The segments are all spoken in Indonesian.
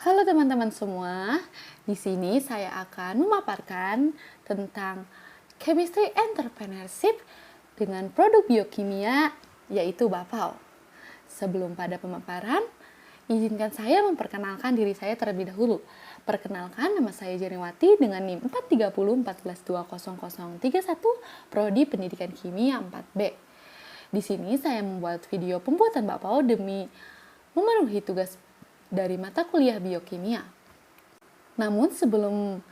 Halo teman-teman semua, di sini saya akan memaparkan tentang chemistry entrepreneurship dengan produk biokimia yaitu Bapau. Sebelum pada pemaparan, izinkan saya memperkenalkan diri saya terlebih dahulu. Perkenalkan, nama saya Jeniwati dengan NIM 43014220031, Prodi Pendidikan Kimia 4B. Di sini saya membuat video pembuatan Bapau demi memenuhi tugas dari mata kuliah biokimia. Namun sebelum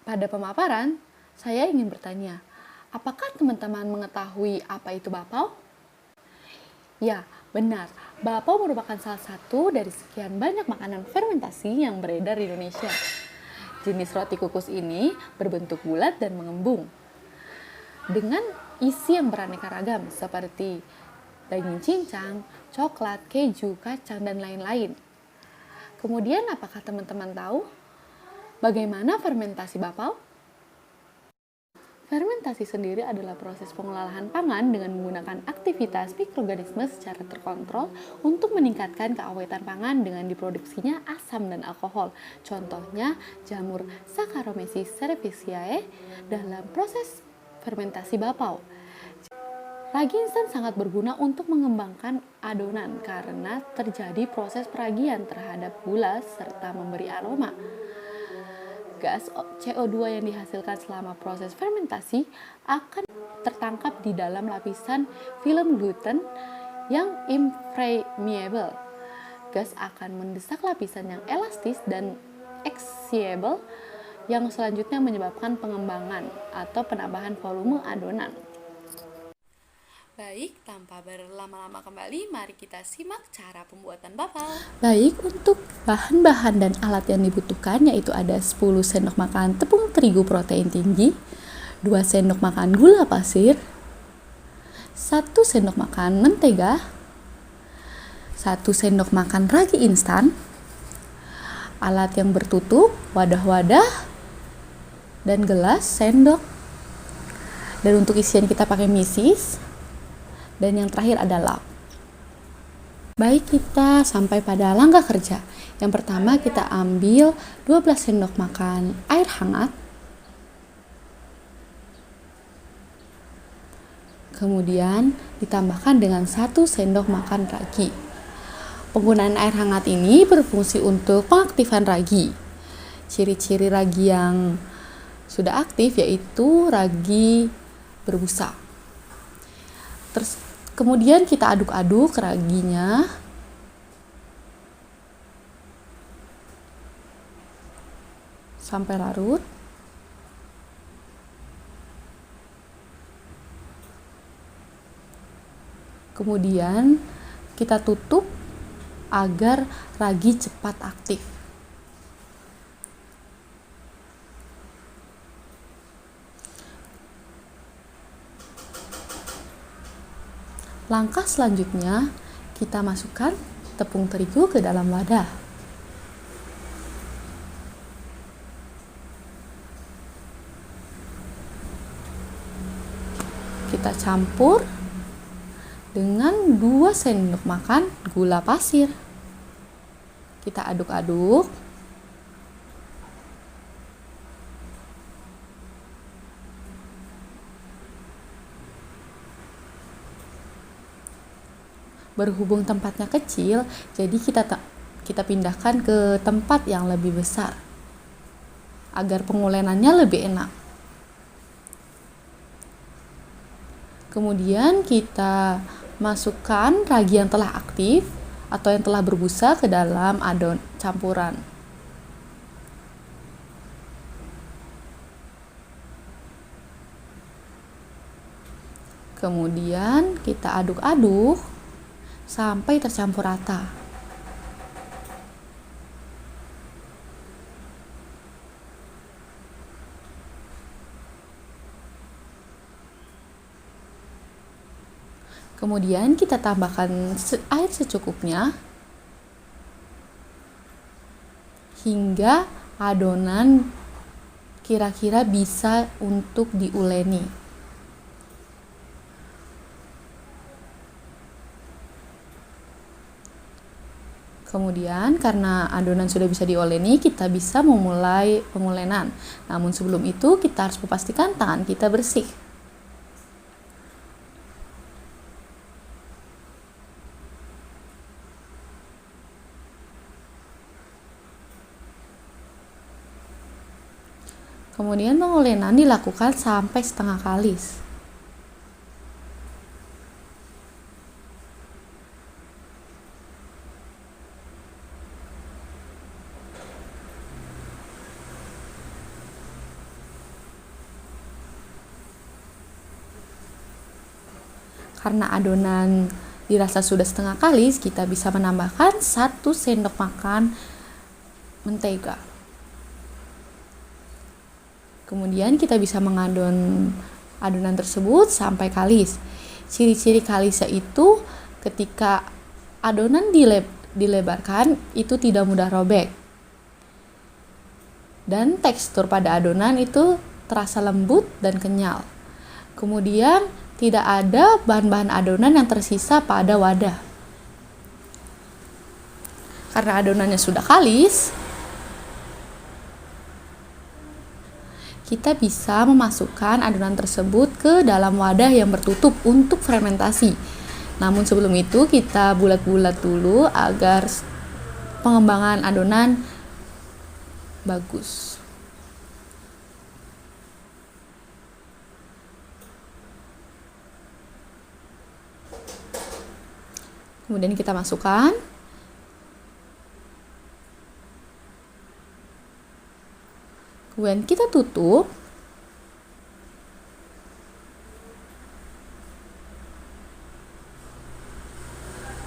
pada pemaparan, saya ingin bertanya, apakah teman-teman mengetahui apa itu Bapau? Ya, benar. Bapau merupakan salah satu dari sekian banyak makanan fermentasi yang beredar di Indonesia. Jenis roti kukus ini berbentuk bulat dan mengembung, dengan isi yang beraneka ragam seperti daging cincang, coklat, keju, kacang, dan lain-lain. Kemudian, apakah teman-teman tahu bagaimana fermentasi Bapau? Fermentasi sendiri adalah proses pengolahan pangan dengan menggunakan aktivitas mikroorganisme secara terkontrol untuk meningkatkan keawetan pangan dengan diproduksinya asam dan alkohol. Contohnya, jamur Saccharomyces cerevisiae dalam proses fermentasi Bapau. Ragi instan sangat berguna untuk mengembangkan adonan karena terjadi proses peragian terhadap gula serta memberi aroma. Gas CO2 yang dihasilkan selama proses fermentasi akan tertangkap di dalam lapisan film gluten yang impermeable. Gas akan mendesak lapisan yang elastis dan excitable yang selanjutnya menyebabkan pengembangan atau penambahan volume adonan. Baik, tanpa berlama-lama kembali, mari kita simak cara pembuatan Bapau. Baik, untuk bahan-bahan dan alat yang dibutuhkan yaitu ada 10 sendok makan tepung terigu protein tinggi, 2 sendok makan gula pasir, 1 sendok makan mentega, 1 sendok makan ragi instan, alat yang bertutup, wadah-wadah, dan gelas, sendok. Dan untuk isian kita pakai misis. Dan yang terakhir adalah baik, kita sampai pada langkah kerja. Yang pertama, kita ambil 12 sendok makan air hangat. Kemudian ditambahkan dengan 1 sendok makan ragi. Penggunaan air hangat ini berfungsi untuk pengaktifan ragi. Ciri-ciri ragi yang sudah aktif yaitu ragi berbusa. Kemudian kita aduk-aduk raginya sampai larut. Kemudian kita tutup agar ragi cepat aktif. Langkah selanjutnya, kita masukkan tepung terigu ke dalam wadah. Kita campur dengan 2 sendok makan gula pasir. Kita aduk-aduk. Berhubung tempatnya kecil, jadi kita pindahkan ke tempat yang lebih besar agar pengulenannya lebih enak. Kemudian kita masukkan ragi yang telah aktif atau yang telah berbusa ke dalam adonan campuran. Kemudian kita aduk-aduk sampai tercampur rata. Kemudian kita tambahkan air secukupnya hingga adonan kira-kira bisa untuk diuleni. Kemudian karena adonan sudah bisa dioleni, kita bisa memulai pengulenan. Namun sebelum itu kita harus memastikan tangan kita bersih. Kemudian pengulenan dilakukan sampai setengah kalis. Karena adonan dirasa sudah setengah kalis, kita bisa menambahkan 1 sendok makan mentega. Kemudian kita bisa mengadon adonan tersebut sampai kalis. Ciri-ciri kalisnya itu ketika adonan dilebarkan itu tidak mudah robek. Dan tekstur pada adonan itu terasa lembut dan kenyal. Kemudian tidak ada bahan-bahan adonan yang tersisa pada wadah. Karena adonannya sudah kalis, kita bisa memasukkan adonan tersebut ke dalam wadah yang bertutup untuk fermentasi. Namun sebelum itu kita bulat-bulat dulu agar pengembangan adonan bagus. Kemudian kita masukkan. Kemudian kita tutup.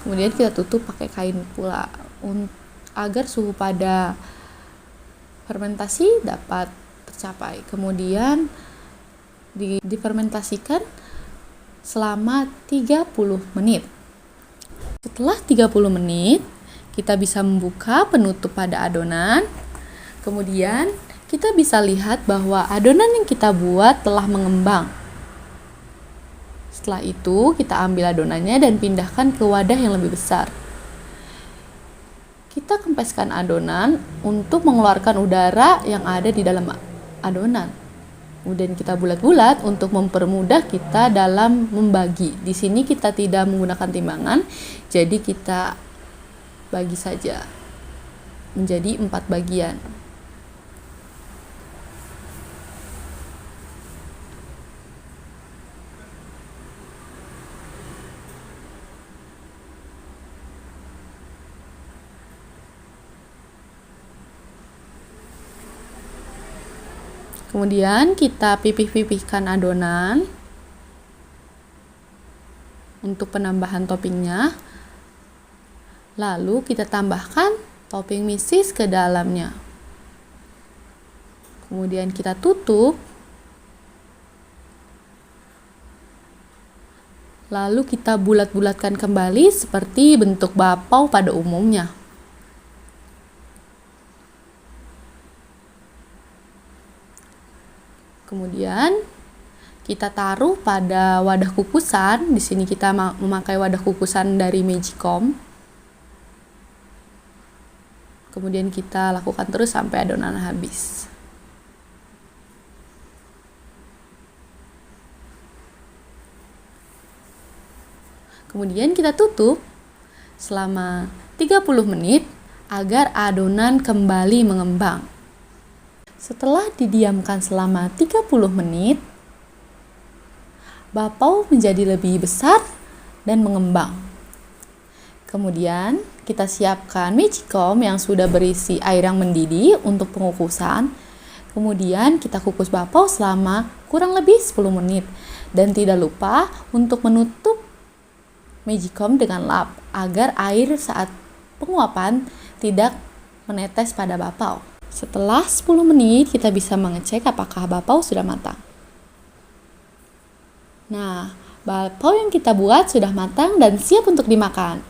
Kemudian kita tutup pakai kain pula agar suhu pada fermentasi dapat tercapai. Kemudian difermentasikan selama 30 menit. Setelah 30 menit, kita bisa membuka penutup pada adonan. Kemudian kita bisa lihat bahwa adonan yang kita buat telah mengembang. Setelah itu, kita ambil adonannya dan pindahkan ke wadah yang lebih besar. Kita kempeskan adonan untuk mengeluarkan udara yang ada di dalam adonan. Kemudian kita bulat-bulat untuk mempermudah kita dalam membagi. Di sini kita tidak menggunakan timbangan, jadi kita bagi saja menjadi 4 bagian. Kemudian kita pipih-pipihkan adonan untuk penambahan toppingnya. Lalu kita tambahkan topping misis ke dalamnya. Kemudian kita tutup. Lalu kita bulat-bulatkan kembali seperti bentuk bapau pada umumnya. Kemudian kita taruh pada wadah kukusan. Di sini kita memakai wadah kukusan dari Magicom. Kemudian kita lakukan terus sampai adonan habis. Kemudian kita tutup selama 30 menit agar adonan kembali mengembang. Setelah didiamkan selama 30 menit, bapau menjadi lebih besar dan mengembang. Kemudian kita siapkan Magicom yang sudah berisi air yang mendidih untuk pengukusan. Kemudian kita kukus bapau selama kurang lebih 10 menit. Dan tidak lupa untuk menutup Magicom dengan lap agar air saat penguapan tidak menetes pada bapau. Setelah 10 menit kita bisa mengecek apakah bapau sudah matang. Nah, bapau yang kita buat sudah matang dan siap untuk dimakan.